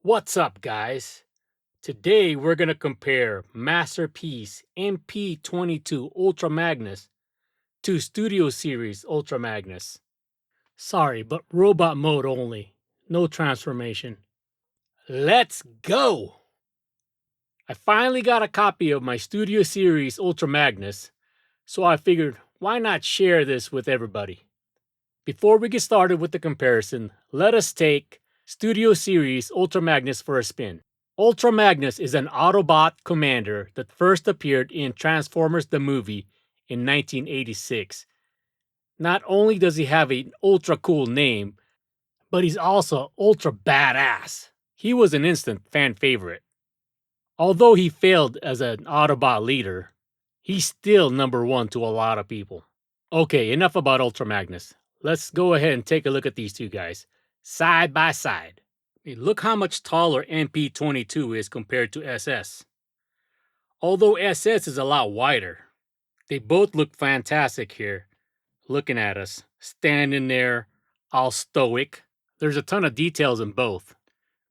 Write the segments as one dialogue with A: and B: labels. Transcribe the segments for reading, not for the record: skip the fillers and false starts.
A: What's up, guys? Today we're going to compare Masterpiece MP-22 Ultra Magnus to Studio Series Ultra Magnus. Sorry, but robot mode only. No transformation. Let's go! I finally got a copy of my Studio Series Ultra Magnus, so I figured why not share this with everybody. Before we get started with the comparison, let us take Studio Series Ultra Magnus for a spin. Ultra Magnus is an Autobot commander that first appeared in Transformers the movie in 1986. Not only does he have an ultra cool name, but he's also ultra badass. He was an instant fan favorite. Although he failed as an Autobot leader, he's still number one to a lot of people. Okay, enough about Ultra Magnus. Let's go ahead and take a look at these two guys, side by side. Look how much taller MP-22 is compared to SS. Although SS is a lot wider. They both look fantastic here, looking at us, standing there, all stoic. There's a ton of details in both.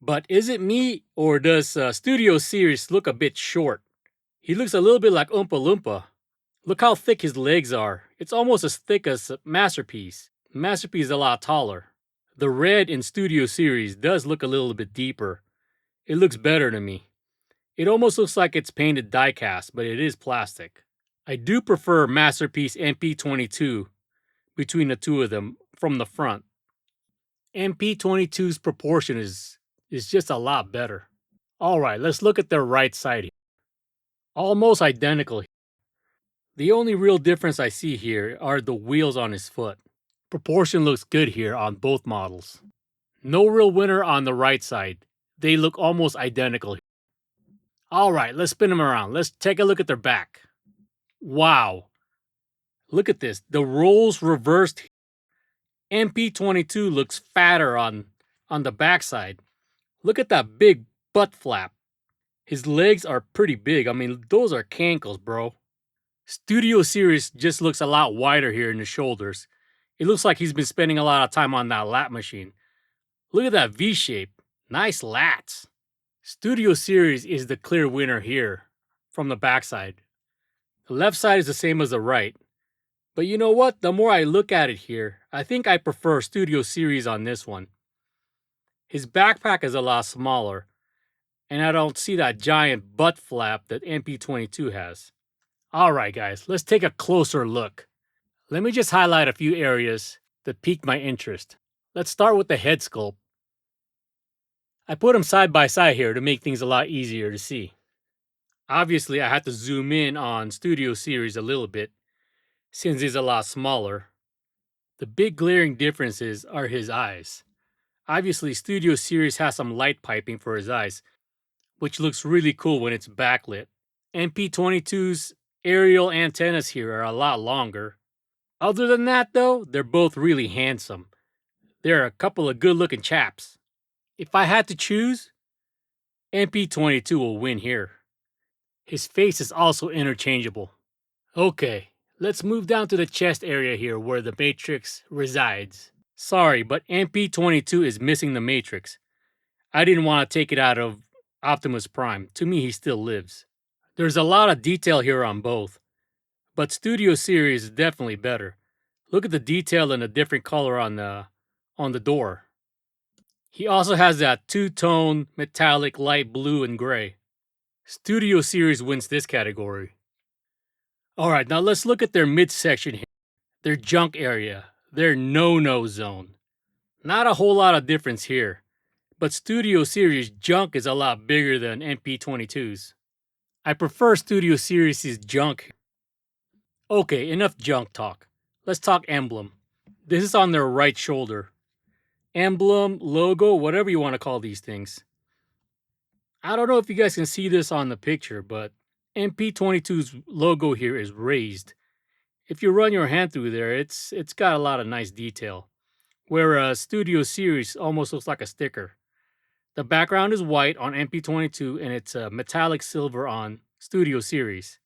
A: But is it me, or does Studio Series look a bit short? He looks a little bit like Oompa Loompa. Look how thick his legs are. It's almost as thick as Masterpiece. Masterpiece is a lot taller. The red in Studio Series does look a little bit deeper. It looks better to me. It almost looks like it's painted die-cast, but it is plastic. I do prefer Masterpiece MP-22 between the two of them from the front. MP-22's proportion is just a lot better. Alright, let's look at their right side here. Almost identical. The only real difference I see here are the wheels on his foot. Proportion looks good here on both models. No real winner on the right side. They look almost identical. Alright, let's spin them around. Let's take a look at their back. Wow. Look at this. The roles reversed. MP-22 looks fatter on the backside. Look at that big butt flap. His legs are pretty big. I mean, those are cankles, bro. Studio Series just looks a lot wider here in the shoulders. It looks like he's been spending a lot of time on that lat machine. Look at that V shape. Nice lats. Studio Series is the clear winner here from the backside. The left side is the same as the right. But you know what? The more I look at it here, I think I prefer Studio Series on this one. His backpack is a lot smaller, and I don't see that giant butt flap that MP-22 has. Alright guys, let's take a closer look. Let me just highlight a few areas that piqued my interest. Let's start with the head sculpt. I put them side by side here to make things a lot easier to see. Obviously, I had to zoom in on Studio Series a little bit, since he's a lot smaller. The big glaring differences are his eyes. Obviously, Studio Series has some light piping for his eyes, which looks really cool when it's backlit. MP-22's aerial antennas here are a lot longer. Other than that though, they're both really handsome. They're a couple of good looking chaps. If I had to choose, MP-22 will win here. His face is also interchangeable. Okay, let's move down to the chest area here where the Matrix resides. Sorry, but MP-22 is missing the Matrix. I didn't want to take it out of Optimus Prime. To me, he still lives. There's a lot of detail here on both, but Studio Series is definitely better. Look at the detail and the different color on the door. He also has that two-tone metallic light blue and gray. Studio Series wins this category. Alright, now let's look at their midsection here. Their junk area. Their no-no zone. Not a whole lot of difference here, but Studio Series junk is a lot bigger than MP-22's. I prefer Studio Series' junk. Okay, enough junk talk. Let's talk emblem. This is on their right shoulder. Emblem, logo, whatever you want to call these things. I don't know if you guys can see this on the picture, but MP-22's logo here is raised. If you run your hand through there, it's got a lot of nice detail. Whereas Studio Series almost looks like a sticker. The background is white on MP-22 and it's metallic silver on Studio Series.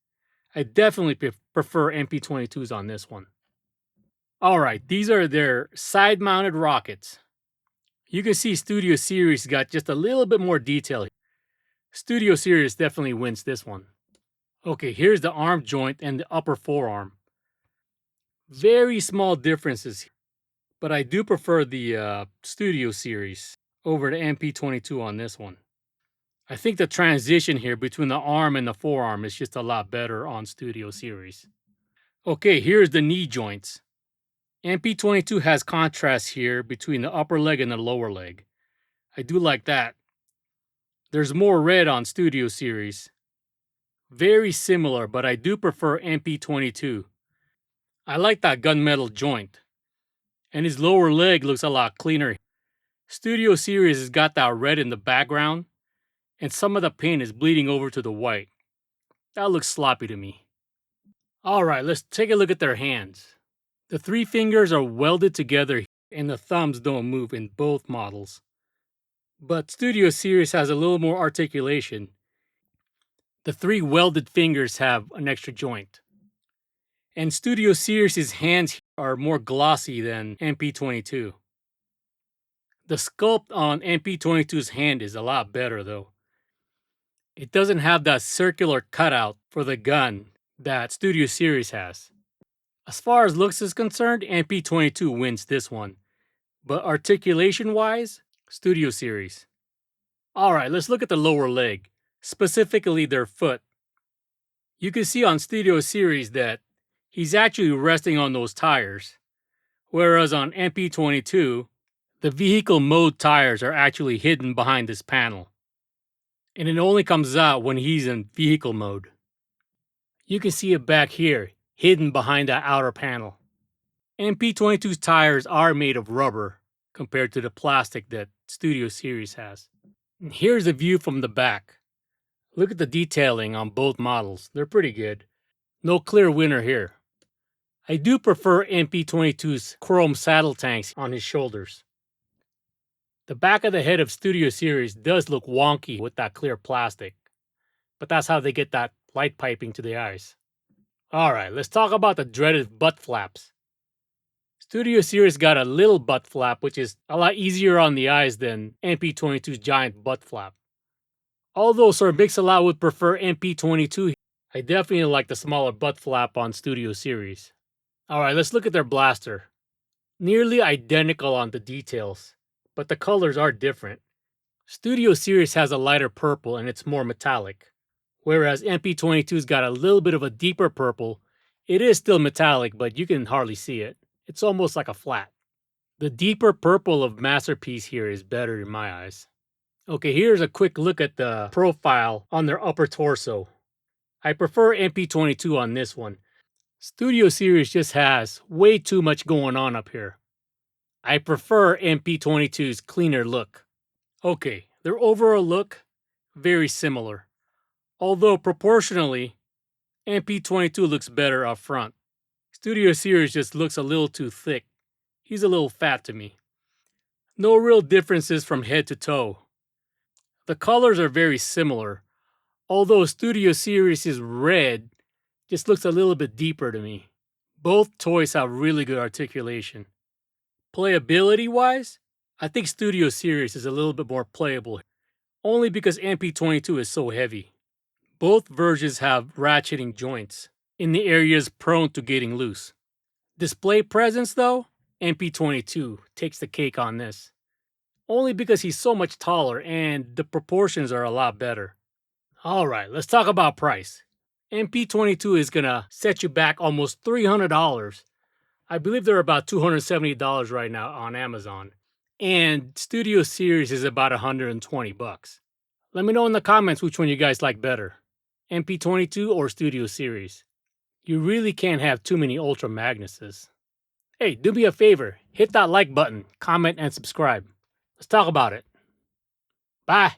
A: I definitely prefer MP-22s on this one. Alright, these are their side-mounted rockets. You can see Studio Series got just a little bit more detail. Studio Series definitely wins this one. Okay, here's the arm joint and the upper forearm. Very small differences, but I do prefer the Studio Series over the MP-22 on this one. I think the transition here between the arm and the forearm is just a lot better on Studio Series. Okay, here's the knee joints. MP-22 has contrast here between the upper leg and the lower leg. I do like that. There's more red on Studio Series. Very similar, but I do prefer MP-22. I like that gunmetal joint. And his lower leg looks a lot cleaner. Studio Series has got that red in the background, and some of the paint is bleeding over to the white. That looks sloppy to me. Alright, let's take a look at their hands. The 3 fingers are welded together and the thumbs don't move in both models. But Studio Series has a little more articulation. The 3 welded fingers have an extra joint. And Studio Series' hands are more glossy than MP-22. The sculpt on MP-22's hand is a lot better though. It doesn't have that circular cutout for the gun that Studio Series has. As far as looks is concerned, MP-22 wins this one. But articulation-wise, Studio Series. Alright, let's look at the lower leg, specifically their foot. You can see on Studio Series that he's actually resting on those tires, whereas on MP-22, the vehicle mode tires are actually hidden behind this panel. And it only comes out when he's in vehicle mode. You can see it back here, hidden behind that outer panel. MP-22's tires are made of rubber compared to the plastic that Studio Series has. And here's a view from the back. Look at the detailing on both models. They're pretty good. No clear winner here. I do prefer MP-22's chrome saddle tanks on his shoulders. The back of the head of Studio Series does look wonky with that clear plastic, but that's how they get that light piping to the eyes. Alright, let's talk about the dreaded butt flaps. Studio Series got a little butt flap, which is a lot easier on the eyes than MP-22's giant butt flap. Although Sir Mix-a-Lot would prefer MP-22, I definitely like the smaller butt flap on Studio Series. Alright, let's look at their blaster. Nearly identical on the details, but the colors are different. Studio Series has a lighter purple and it's more metallic, whereas MP-22's got a little bit of a deeper purple. It is still metallic, but you can hardly see it. It's almost like a flat. The deeper purple of Masterpiece here is better in my eyes. Okay, here's a quick look at the profile on their upper torso. I prefer MP-22 on this one. Studio Series just has way too much going on up here. I prefer MP-22's cleaner look. Okay, their overall look, very similar. Although proportionally, MP-22 looks better up front. Studio Series just looks a little too thick. He's a little fat to me. No real differences from head to toe. The colors are very similar, although Studio Series' red just looks a little bit deeper to me. Both toys have really good articulation. Playability-wise, I think Studio Series is a little bit more playable, only because MP-22 is so heavy. Both versions have ratcheting joints in the areas prone to getting loose. Display presence though, MP-22 takes the cake on this. Only because he's so much taller and the proportions are a lot better. Alright, let's talk about price. MP-22 is gonna set you back almost $300. I believe they're about $270 right now on Amazon. And Studio Series is about $120. Let me know in the comments which one you guys like better, MP-22 or Studio Series. You really can't have too many Ultra Magnuses. Hey, do me a favor, hit that like button, comment, and subscribe. Let's talk about it. Bye.